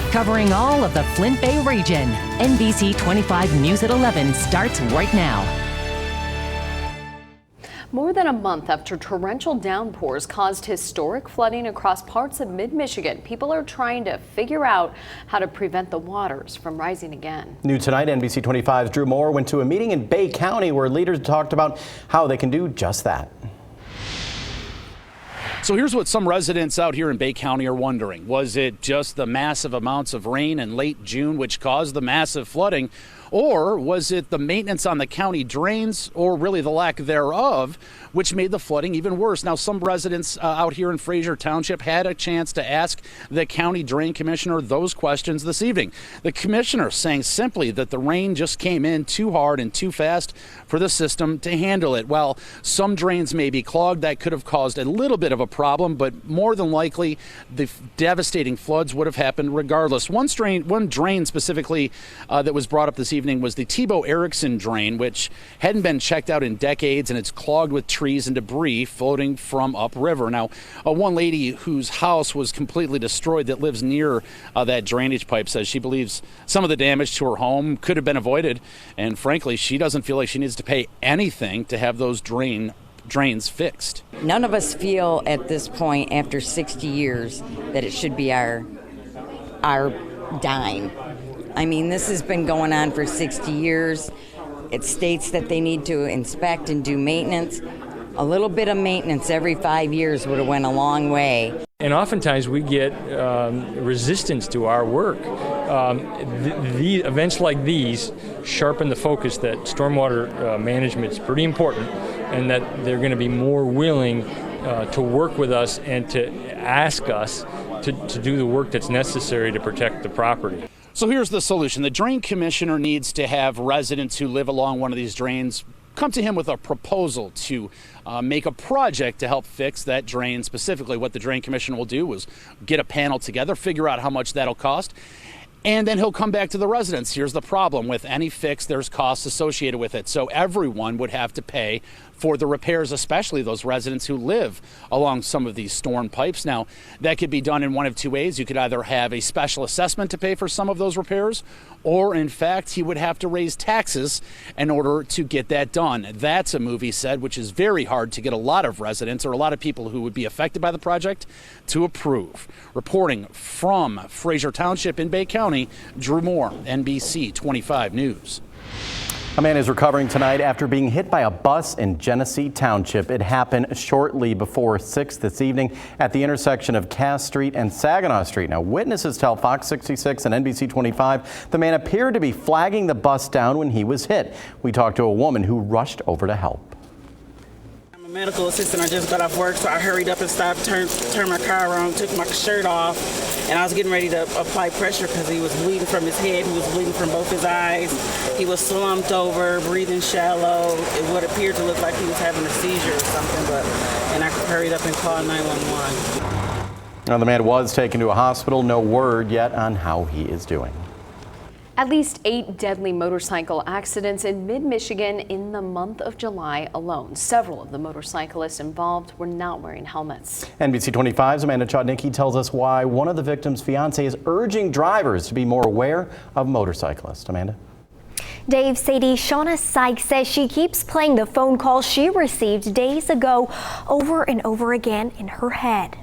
covering all of the Flint Bay region. NBC 25 News at 11 starts right now. More than a month after torrential downpours caused historic flooding across parts of mid-Michigan, people are trying to figure out how to prevent the waters from rising again. New tonight, NBC 25's Drew Moore went to a meeting in Bay County where leaders talked about how they can do just that. So here's what some residents out here in Bay County are wondering. Was it just the massive amounts of rain in late June which caused the massive flooding? Or was it the maintenance on the county drains, or really the lack thereof, which made the flooding even worse? Now, some residents out here in Fraser Township had a chance to ask the county drain commissioner those questions this evening. The commissioner saying simply that the rain just came in too hard and too fast for the system to handle it. While some drains may be clogged, that could have caused a little bit of a problem, but more than likely, the devastating floods would have happened regardless. One drain specifically that was brought up this evening was the Tebow Erickson drain, which hadn't been checked out in decades, and it's clogged with trees and debris floating from upriver. Now, one lady whose house was completely destroyed that lives near that drainage pipe says she believes some of the damage to her home could have been avoided, and frankly, she doesn't feel like she needs to pay anything to have those drains fixed. None of us feel at this point, after 60 years, that it should be our dime. I mean, this has been going on for 60 years. It states that they need to inspect and do maintenance. A little bit of maintenance every 5 years would have went a long way. And oftentimes we get resistance to our work. The events like these sharpen the focus that stormwater management is pretty important, and that they're going to be more willing to work with us and to ask us to do the work that's necessary to protect the property. So here's the solution. The drain commissioner needs to have residents who live along one of these drains come to him with a proposal to make a project to help fix that drain. Specifically, what the drain commissioner will do is get a panel together, figure out how much that'll cost, and then he'll come back to the residents. Here's the problem. With any fix, there's costs associated with it. So everyone would have to pay for the repairs, especially those residents who live along some of these storm pipes. Now, that could be done in one of two ways. You could either have a special assessment to pay for some of those repairs, or in fact, he would have to raise taxes in order to get that done. That's a move, he said, which is very hard to get a lot of residents or a lot of people who would be affected by the project to approve. Reporting from Fraser Township in Bay County, Drew Moore, NBC 25 News. A man is recovering tonight after being hit by a bus in Genesee Township. It happened shortly before 6 this evening at the intersection of Cass Street and Saginaw Street. Now, witnesses tell Fox 66 and NBC 25 the man appeared to be flagging the bus down when he was hit. We talked to a woman who rushed over to help. I'm a medical assistant. I just got off work, so I hurried up and stopped, turned my car around, took my shirt off, and I was getting ready to apply pressure because he was bleeding from his head. He was bleeding from both his eyes. He was slumped over, breathing shallow. It would appear to look like he was having a seizure or something, and I hurried up and called 911. Now, the man was taken to a hospital. No word yet on how he is doing. At least 8 deadly motorcycle accidents in mid-Michigan in the month of July alone. Several of the motorcyclists involved were not wearing helmets. NBC 25's Amanda Chodnicki tells us why one of the victims' fiancé is urging drivers to be more aware of motorcyclists. Amanda? Dave, Sadie, Shauna Sykes says she keeps playing the phone call she received days ago over and over again in her head.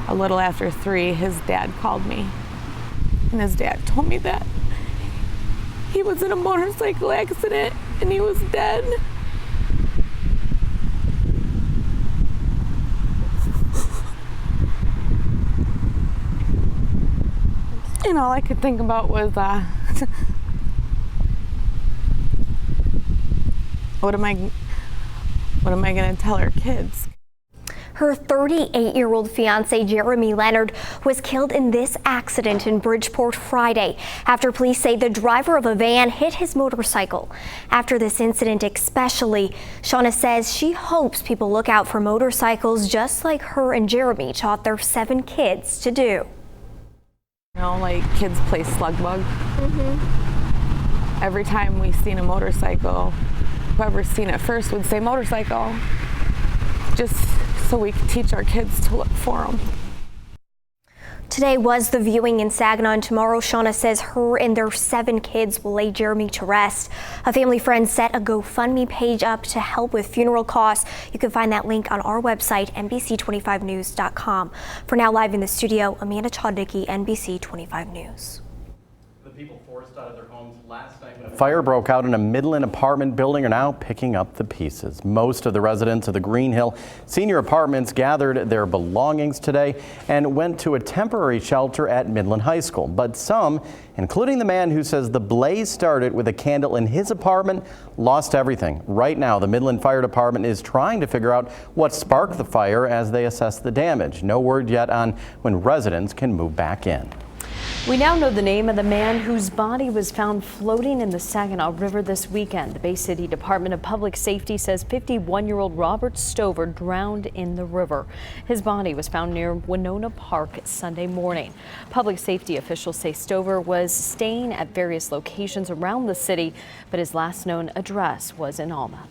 A little after 3, his dad called me. And his dad told me that he was in a motorcycle accident and he was dead. And all I could think about was, what am I going to tell our kids? Her 38-year-old fiance, Jeremy Leonard, was killed in this accident in Bridgeport Friday after police say the driver of a van hit his motorcycle. After this incident especially, Shauna says she hopes people look out for motorcycles just like her and Jeremy taught their 7 kids to do. You know, like kids play slug bug. Every time we seen a motorcycle, whoever's seen it first would say motorcycle. Just so we can teach our kids to look for them. Today was the viewing in Saginaw, and tomorrow Shauna says her and their 7 kids will lay Jeremy to rest. A family friend set a GoFundMe page up to help with funeral costs. You can find that link on our website, NBC25news.com. For now, live in the studio, Amanda Chodnicki, NBC 25 News. The people forced out of their homes last night when a fire broke out in a Midland apartment building are now picking up the pieces. Most of the residents of the Green Hill Senior Apartments gathered their belongings today and went to a temporary shelter at Midland High School. But some, including the man who says the blaze started with a candle in his apartment, lost everything. Right now, the Midland Fire Department is trying to figure out what sparked the fire as they assess the damage. No word yet on when residents can move back in. We now know the name of the man whose body was found floating in the Saginaw River this weekend. The Bay City Department of Public Safety says 51-year-old Robert Stover drowned in the river. His body was found near Winona Park Sunday morning. Public safety officials say Stover was staying at various locations around the city, but his last known address was in Alma.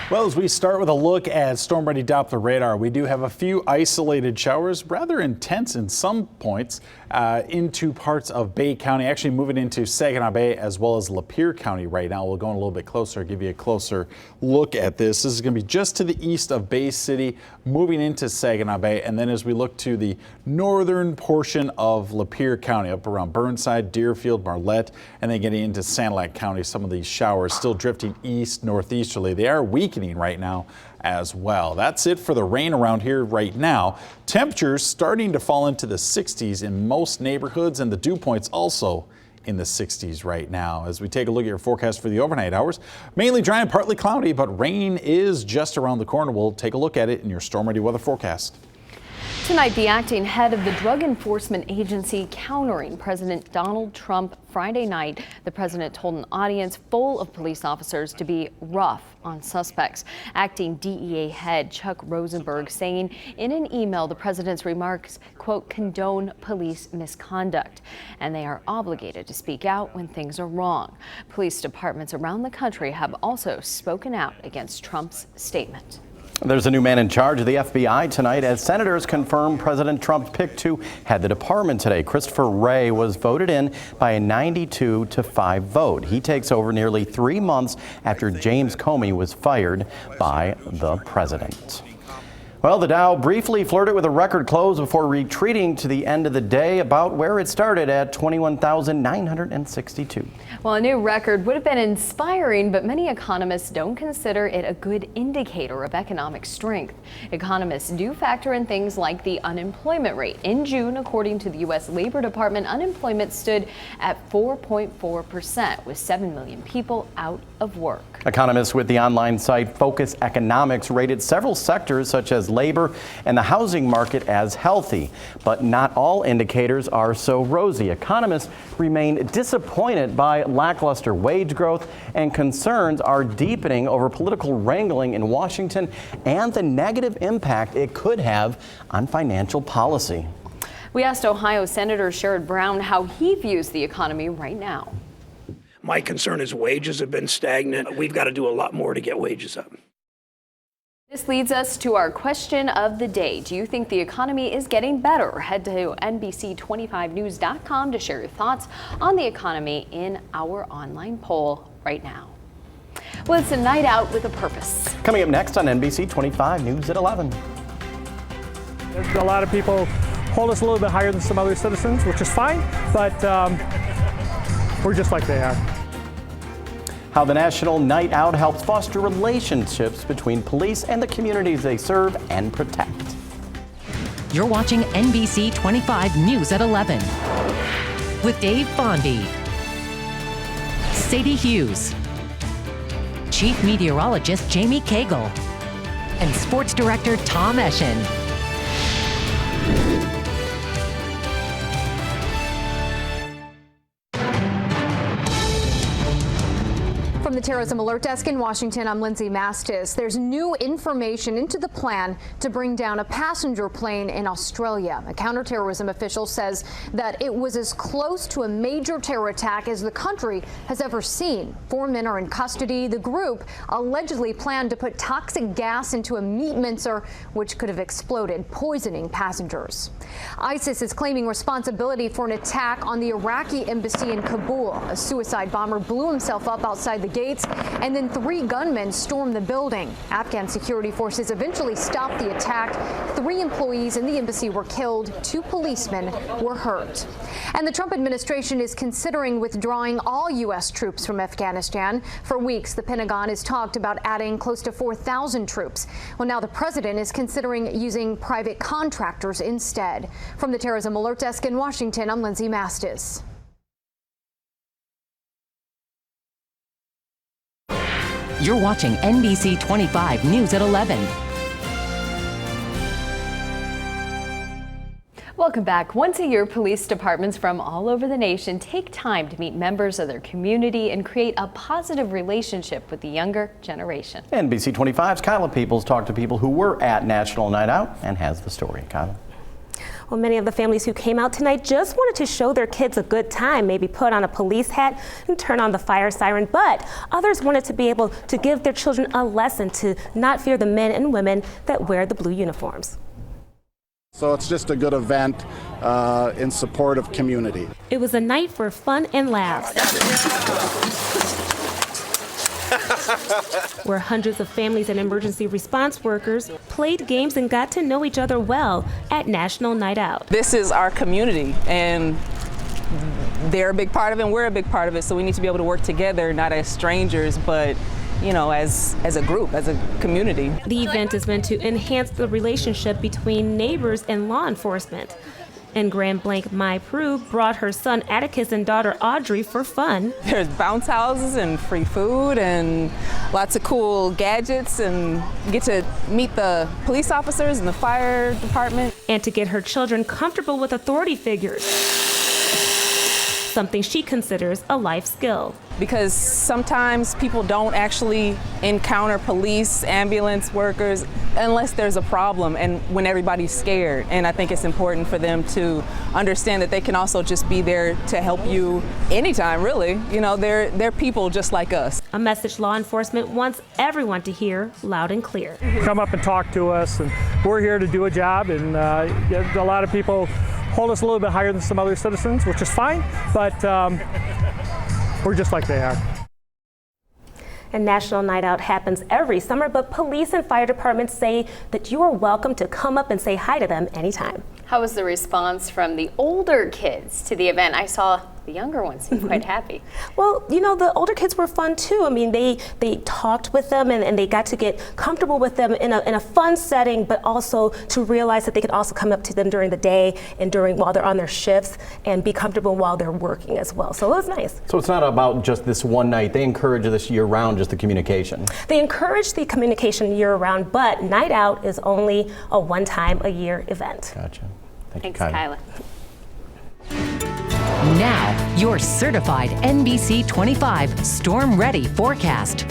Well, as we start with a look at storm-ready Doppler radar, we do have a few isolated showers, rather intense in some points, into parts of Bay County, actually moving into Saginaw Bay as well as Lapeer County right now. We'll go in a little bit closer, give you a closer look at this. This is going to be just to the east of Bay City, moving into Saginaw Bay, and then as we look to the northern portion of Lapeer County, up around Burnside, Deerfield, Marlette, and then getting into Sanilac County, some of these showers still drifting east, northeasterly. They are weakening right now as well. That's it for the rain around here right now. Temperatures starting to fall into the 60s in most neighborhoods, and the dew points also in the 60s right now. As we take a look at your forecast for the overnight hours, mainly dry and partly cloudy, but rain is just around the corner. We'll take a look at it in your storm ready weather forecast. Tonight, the acting head of the Drug Enforcement Agency countering President Donald Trump. Friday night, the president told an audience full of police officers to be rough on suspects. Acting DEA head Chuck Rosenberg saying in an email the president's remarks, quote, condone police misconduct, and they are obligated to speak out when things are wrong. Police departments around the country have also spoken out against Trump's statement. There's a new man in charge of the FBI tonight as senators confirm President Trump's pick to head the department today. Christopher Wray was voted in by a 92-5 vote. He takes over nearly 3 months after James Comey was fired by the president. Well, the Dow briefly flirted with a record close before retreating to the end of the day about where it started at 21,962. Well, a new record would have been inspiring, but many economists don't consider it a good indicator of economic strength. Economists do factor in things like the unemployment rate. In June, according to the U.S. Labor Department, unemployment stood at 4.4%, with 7 million people out of work. Economists with the online site Focus Economics rated several sectors such as labor and the housing market as healthy, but not all indicators are so rosy. Economists remain disappointed by lackluster wage growth, and concerns are deepening over political wrangling in Washington and the negative impact it could have on financial policy. We asked Ohio Senator Sherrod Brown how he views the economy right now. My concern is wages have been stagnant. We've got to do a lot more to get wages up. This leads us to our question of the day. Do you think the economy is getting better? Head to NBC25news.com to share your thoughts on the economy in our online poll right now. Well, it's a night out with a purpose. Coming up next on NBC 25 News at 11. A lot of people hold us a little bit higher than some other citizens, which is fine, but we're just like they are. How the National Night Out helps foster relationships between police and the communities they serve and protect. You're watching NBC 25 News at 11 with Dave Bondy, Sadie Hughes, Chief Meteorologist Jamie Cagle, and Sports Director Tom Eschen. From the Terrorism Alert Desk in Washington, I'm Lindsay Mastis. There's new information into the plan to bring down a passenger plane in Australia. A counterterrorism official says that it was as close to a major terror attack as the country has ever seen. 4 men are in custody. The group allegedly planned to put toxic gas into a meat mincer, which could have exploded, poisoning passengers. ISIS is claiming responsibility for an attack on the Iraqi embassy in Kabul. A suicide bomber blew himself up outside the gates, and then 3 gunmen stormed the building. Afghan security forces eventually stopped the attack. 3 employees in the embassy were killed. 2 policemen were hurt. And the Trump administration is considering withdrawing all U.S. troops from Afghanistan. For weeks, the Pentagon has talked about adding close to 4,000 troops. Well, now the president is considering using private contractors instead. From the Terrorism Alert Desk in Washington, I'm Lindsay Mastis. You're watching NBC 25 News at 11. Welcome back. Once a year, police departments from all over the nation take time to meet members of their community and create a positive relationship with the younger generation. NBC 25's Kyla Peoples talked to people who were at National Night Out and has the story. Kyla. Well, many of the families who came out tonight just wanted to show their kids a good time, maybe put on a police hat and turn on the fire siren, but others wanted to be able to give their children a lesson to not fear the men and women that wear the blue uniforms. So it's just a good event in support of community. It was a night for fun and laughs, where hundreds of families and emergency response workers played games and got to know each other well at National Night Out. This is our community, and they're a big part of it, and we're a big part of it, so we need to be able to work together, not as strangers, but you know, as a group, as a community. The event is meant to enhance the relationship between neighbors and law enforcement. And Grand Blanc Mai Prue brought her son Atticus and daughter Audrey for fun. There's bounce houses and free food and lots of cool gadgets, and get to meet the police officers and the fire department. And to get her children comfortable with authority figures, something she considers a life skill. Because sometimes people don't actually encounter police, ambulance workers, unless there's a problem and when everybody's scared. And I think it's important for them to understand that they can also just be there to help you anytime, really. You know, they're people just like us. A message law enforcement wants everyone to hear loud and clear. Come up and talk to us, and we're here to do a job, and a lot of people hold us a little bit higher than some other citizens, which is fine, but we're just like they are. And National Night Out happens every summer, but police and fire departments say that you are welcome to come up and say hi to them anytime. How was the response from the older kids to the event? I saw the younger ones seem quite happy. Well, you know, the older kids were fun too. I mean, they talked with them and they got to get comfortable with them in a fun setting, but also to realize that they could also come up to them during the day and while they're on their shifts and be comfortable while they're working as well. So it was nice. So it's not about just this one night. They encourage this year round, just the communication. They encourage the communication year round, but Night Out is only a one-time-a-year event. Gotcha. Thanks, Kyla. Now, your certified NBC 25 Storm Ready forecast.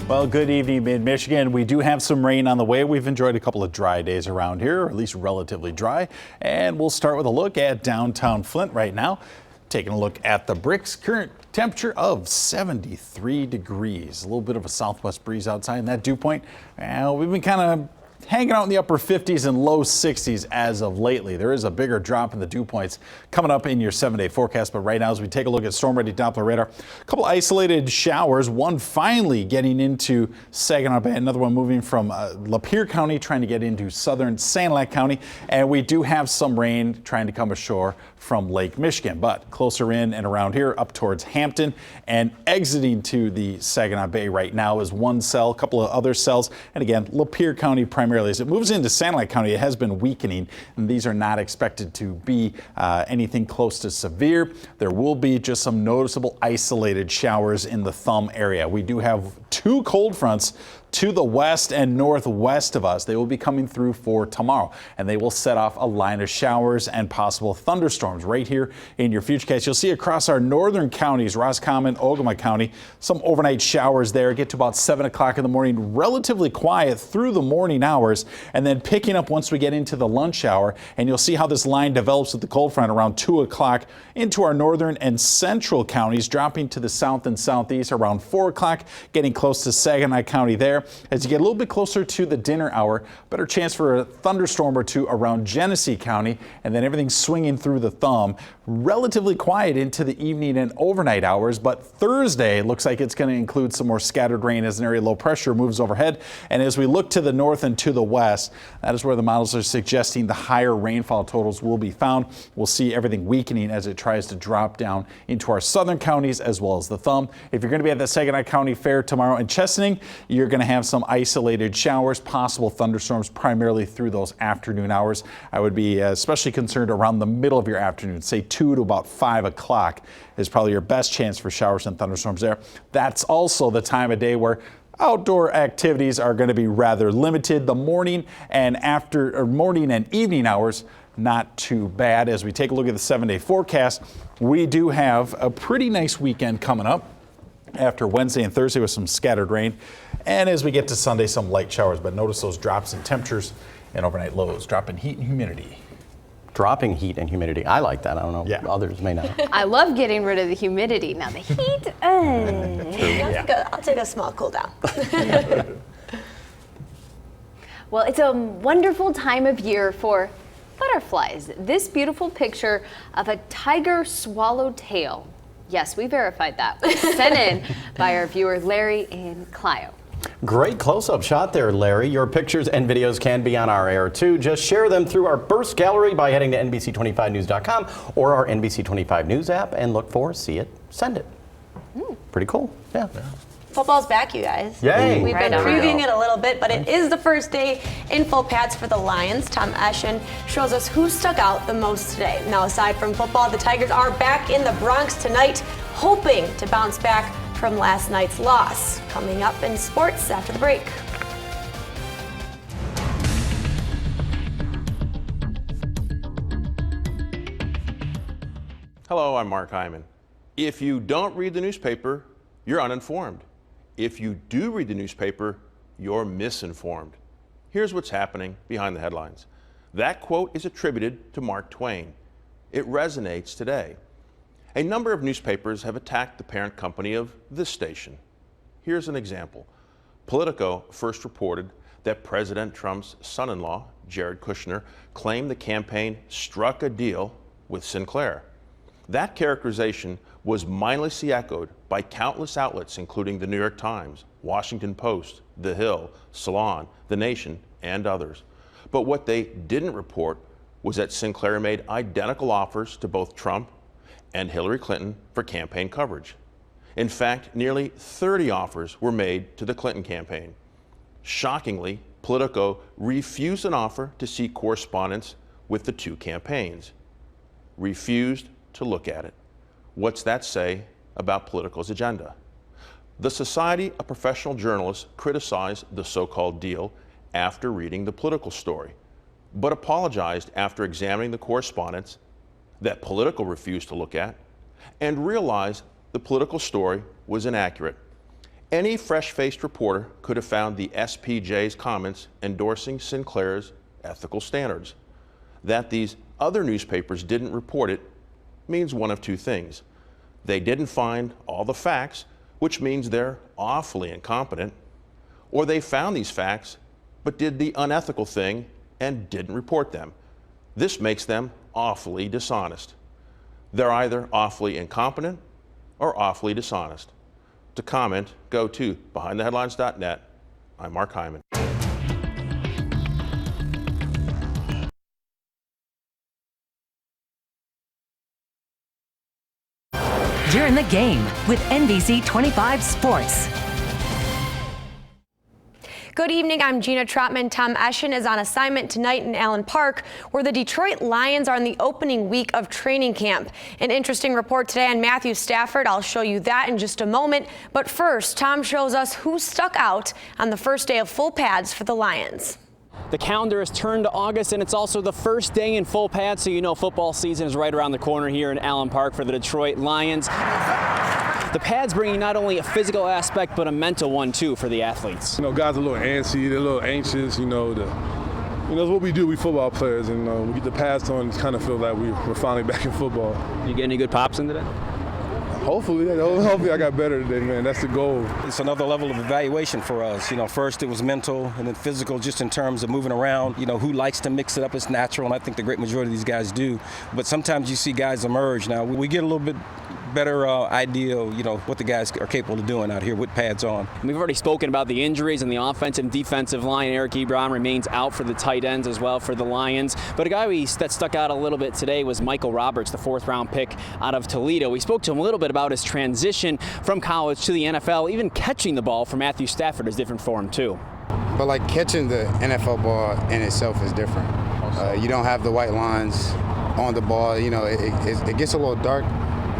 Well, good evening, Mid-Michigan. We do have some rain on the way. We've enjoyed a couple of dry days around here, or at least relatively dry. And we'll start with a look at downtown Flint right now. Taking a look at the bricks, current temperature of 73 degrees. A little bit of a southwest breeze outside, and that dew point, we've been kind of hanging out in the upper 50s and low 60s as of lately. There is a bigger drop in the dew points coming up in your 7-day forecast, but right now as we take a look at storm ready Doppler radar, a couple isolated showers, one finally getting into Saginaw Bay, another one moving from Lapeer County trying to get into southern Sanilac County, and we do have some rain trying to come ashore from Lake Michigan, but closer in and around here up towards Hampton, and exiting to the Saginaw Bay right now is one cell, a couple of other cells, and again Lapeer County primarily. As it moves into Sanilac County, it has been weakening, and these are not expected to be anything close to severe. There will be just some noticeable isolated showers in the Thumb area. We do have 2 cold fronts to the west and northwest of us. They will be coming through for tomorrow, and they will set off a line of showers and possible thunderstorms right here in your Futurecast. You'll see across our northern counties, Roscommon, Ogama County, some overnight showers there. Get to about 7 o'clock in the morning, relatively quiet through the morning hours, and then picking up once we get into the lunch hour. And you'll see how this line develops with the cold front around 2 o'clock into our northern and central counties, dropping to the south and southeast around 4 o'clock, getting close to Saginaw County there. As you get a little bit closer to the dinner hour, better chance for a thunderstorm or two around Genesee County, and then everything swinging through the thumb. Relatively quiet into the evening and overnight hours, but Thursday looks like it's going to include some more scattered rain as an area of low pressure moves overhead. And as we look to the north and to the west, that is where the models are suggesting the higher rainfall totals will be found. We'll see everything weakening as it tries to drop down into our southern counties as well as the thumb. If you're going to be at the Saginaw County Fair tomorrow in Chesaning, you're going to have some isolated showers, possible thunderstorms primarily through those afternoon hours. I would be especially concerned around the middle of your afternoon, say 2 to about 5 o'clock is probably your best chance for showers and thunderstorms there. That's also the time of day where outdoor activities are going to be rather limited. The morning and morning and evening hours, not too bad. As we take a look at the 7-day forecast, we do have a pretty nice weekend coming up after Wednesday and Thursday with some scattered rain. And as we get to Sunday, some light showers. But notice those drops in temperatures and overnight lows, drop in heat and humidity. Dropping heat and humidity. I like that. I don't know. Yeah. Others may not. I love getting rid of the humidity. Now the heat. I'll take a small cool down. Well, it's a wonderful time of year for butterflies. This beautiful picture of a tiger swallowtail. Yes, we verified that. Was sent in by our viewer Larry in Clio. Great close-up shot there, Larry. Your pictures and videos can be on our air too. Just share them through our burst gallery by heading to NBC25news.com or our NBC25 News app and look for See It, Send It. Pretty cool. Yeah. Football's back, you guys. Yay. We've been previewing it a little bit, but it is the first day in full pads for the Lions. Tom Eschen shows us who stuck out the most today. Now, aside from football, the Tigers are back in the Bronx tonight, hoping to bounce back from last night's loss. Coming up in sports after the break. Hello, I'm Mark Hyman. If you don't read the newspaper, you're uninformed. If you do read the newspaper, you're misinformed. Here's what's happening behind the headlines. That quote is attributed to Mark Twain. It resonates today. A number of newspapers have attacked the parent company of this station. Here's an example. Politico first reported that President Trump's son-in-law, Jared Kushner, claimed the campaign struck a deal with Sinclair. That characterization was mindlessly echoed by countless outlets, including the New York Times, Washington Post, The Hill, Salon, The Nation, and others. But what they didn't report was that Sinclair made identical offers to both Trump and Hillary Clinton for campaign coverage. In fact, nearly 30 offers were made to the Clinton campaign. Shockingly, Politico refused an offer to seek correspondence with the two campaigns. Refused to look at it. What's that say about Politico's agenda? The Society of Professional Journalists criticized the so-called deal after reading the Politico story, but apologized after examining the correspondence that Politico refused to look at and realized the Politico story was inaccurate. Any fresh-faced reporter could have found the SPJ's comments endorsing Sinclair's ethical standards. That these other newspapers didn't report it means one of two things. They didn't find all the facts, which means they're awfully incompetent, or they found these facts but did the unethical thing and didn't report them. This makes them awfully dishonest. They're either awfully incompetent or awfully dishonest. To comment, go to BehindTheHeadlines.net. I'm Mark Hyman. You're in the game with NBC 25 Sports. Good evening, I'm Gina Trotman. Tom Eschen is on assignment tonight in Allen Park, where the Detroit Lions are in the opening week of training camp. An interesting report today on Matthew Stafford. I'll show you that in just a moment. But first, Tom shows us who stuck out on the first day of full pads for the Lions. The calendar has turned to August, and it's also the first day in full pads, so you know football season is right around the corner here in Allen Park for the Detroit Lions. The pads bringing not only a physical aspect, but a mental one, too, for the athletes. You know, guys are a little antsy, they're a little anxious, you know, it's what we do, we football players, and we get the pads on, it kind of feel like we're finally back in football. You get any good pops in today? Hopefully I got better today, man. That's the goal. It's another level of evaluation for us. You know, first it was mental and then physical, just in terms of moving around. You know, who likes to mix it up? It's natural, and I think the great majority of these guys do. But sometimes you see guys emerge. Now, we get a little bit better idea of, what the guys are capable of doing out here with pads on. We've already spoken about the injuries on the offensive and defensive line. Eric Ebron remains out for the tight ends as well for the Lions. But a guy that stuck out a little bit today was Michael Roberts, the 4th-round pick out of Toledo. We spoke to him a little bit about his transition from college to the NFL. Even catching the ball for Matthew Stafford is different for him, too. But like catching the NFL ball in itself is different. You don't have the white lines on the ball. It gets a little dark.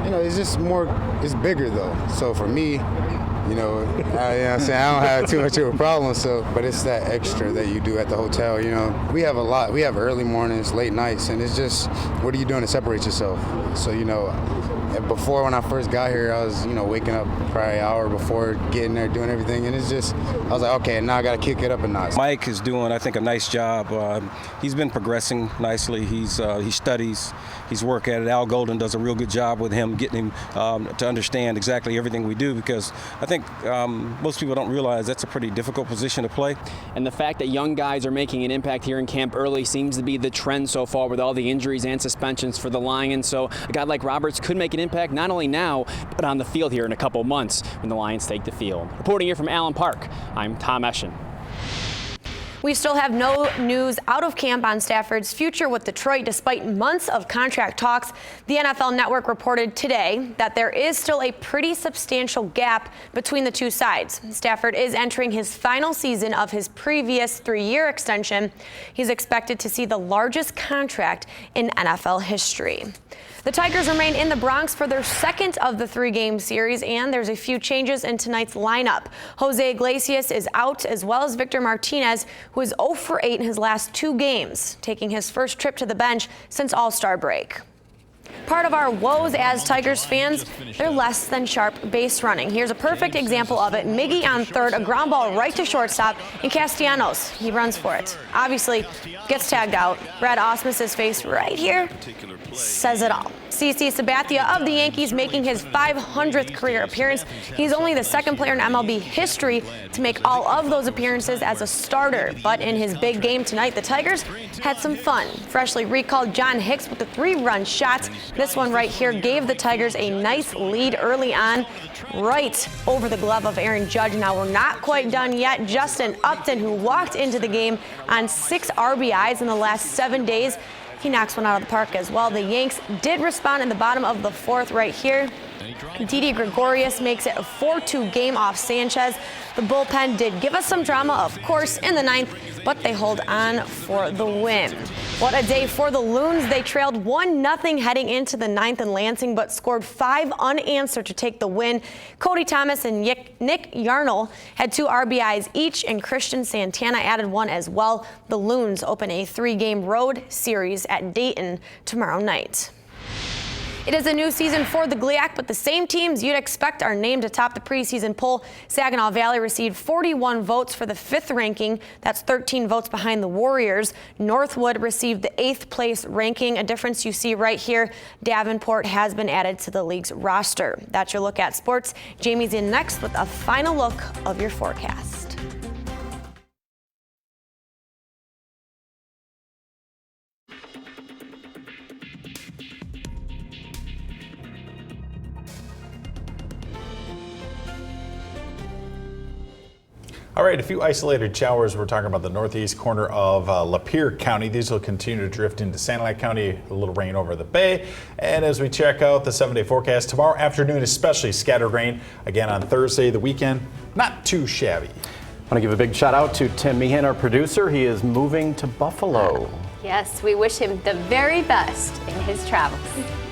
It's just more, it's bigger though. So for me, I don't have too much of a problem. But it's that extra that you do at the hotel. We have a lot. We have early mornings, late nights, and it's just, what are you doing to separate yourself? So before, when I first got here, I was waking up probably an hour before getting there, doing everything, and it's just, I was like, okay, now I got to kick it up a notch. Mike is doing, I think, a nice job. He's been progressing nicely. He studies, he's working at it. Al Golden does a real good job with him, getting him to understand exactly everything we do, because I think most people don't realize that's a pretty difficult position to play. And the fact that young guys are making an impact here in camp early seems to be the trend so far with all the injuries and suspensions for the Lions. So a guy like Roberts could make an impact not only now, but on the field here in a couple months when the Lions take the field. Reporting here from Allen Park, I'm Tom Eschen. We still have no news out of camp on Stafford's future with Detroit, despite months of contract talks. The NFL Network reported today that there is still a pretty substantial gap between the two sides. Stafford is entering his final season of his previous 3-year extension. He's expected to see the largest contract in NFL history. The Tigers remain in the Bronx for their second of the 3-game series, and there's a few changes in tonight's lineup. Jose Iglesias is out, as well as Victor Martinez, who is 0 for 8 in his last 2 games, taking his first trip to the bench since All-Star break. Part of our woes as Tigers fans, they're less than sharp base running. Here's a perfect example of it. Miggy on third, a ground ball right to shortstop, and Castellanos, he runs for it. Obviously, gets tagged out. Brad Ausmus's face right here says it all. CC Sabathia of the Yankees making his 500th career appearance. He's only the 2nd player in MLB history to make all of those appearances as a starter. But in his big game tonight, the Tigers had some fun. Freshly recalled John Hicks with the 3-run shot. This one right here gave the Tigers a nice lead early on, right over the glove of Aaron Judge. Now we're not quite done yet. Justin Upton, who walked into the game on 6 RBIs in the last 7 days, he knocks one out of the park as well. The Yanks did respond in the bottom of the 4th right here. Didi Gregorius makes it a 4-2 game off Sanchez. The bullpen did give us some drama, of course, in the 9th, but they hold on for the win. What a day for the Loons. They trailed 1-0 heading into the 9th in Lansing, but scored 5 unanswered to take the win. Cody Thomas and Nick Yarnell had 2 RBIs each, and Christian Santana added 1 as well. The Loons open a 3-game road series at Dayton tomorrow night. It is a new season for the GLIAC, but the same teams you'd expect are named atop the preseason poll. Saginaw Valley received 41 votes for the 5th ranking. That's 13 votes behind the Warriors. Northwood received the 8th place ranking, a difference you see right here. Davenport has been added to the league's roster. That's your look at sports. Jamie's in next with a final look of your forecast. All right, a few isolated showers. We're talking about the northeast corner of Lapeer County. These will continue to drift into Sanilac County, a little rain over the bay. And as we check out the 7-day forecast, tomorrow afternoon especially scattered rain. Again on Thursday, the weekend, not too shabby. want to give a big shout out to Tim Meehan, our producer. He is moving to Buffalo. Yes, we wish him the very best in his travels.